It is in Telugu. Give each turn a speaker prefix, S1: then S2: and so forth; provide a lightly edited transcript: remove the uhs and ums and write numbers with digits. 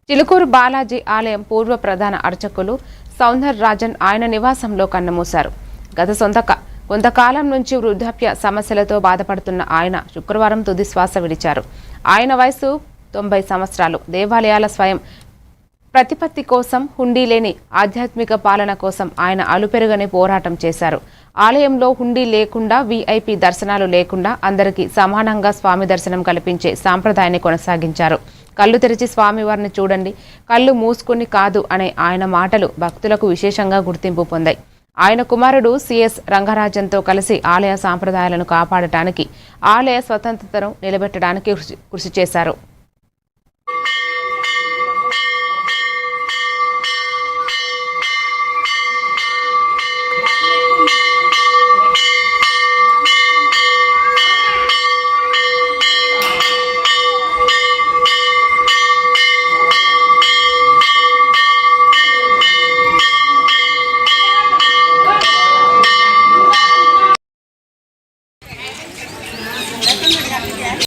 S1: చిలుకూరు బాలాజీ ఆలయం పూర్వ ప్రధాన అర్చకులు సౌందర్ రాజన్ ఆయన నివాసంలో కన్నుమూశారు. గత కొంతకాలం నుంచి వృద్ధాప్య సమస్యలతో బాధపడుతున్న ఆయన శుక్రవారం తుది శ్వాస విడిచారు. ఆయన వయసు 90 సంవత్సరాలు. దేవాలయాల స్వయం ప్రతిపత్తి కోసం, హుండీ లేని ఆధ్యాత్మిక పాలన కోసం ఆయన అలుపెరుగని పోరాటం చేశారు. ఆలయంలో హుండీ లేకుండా, వీఐపీ దర్శనాలు లేకుండా అందరికీ సమానంగా స్వామి దర్శనం కల్పించే సాంప్రదాయాన్ని కొనసాగించారు. కళ్ళు తెరిచి స్వామివారిని చూడండి, కళ్ళు మూసుకుని కాదు అనే ఆయన మాటలు భక్తులకు విశేషంగా గుర్తింపు పొందాయి. ఆయన కుమారుడు సిఎస్ రంగరాజన్తో కలిసి ఆలయ సాంప్రదాయాలను కాపాడటానికి, ఆలయ స్వతంత్రతను నిలబెట్టడానికి కృషి చేశారు.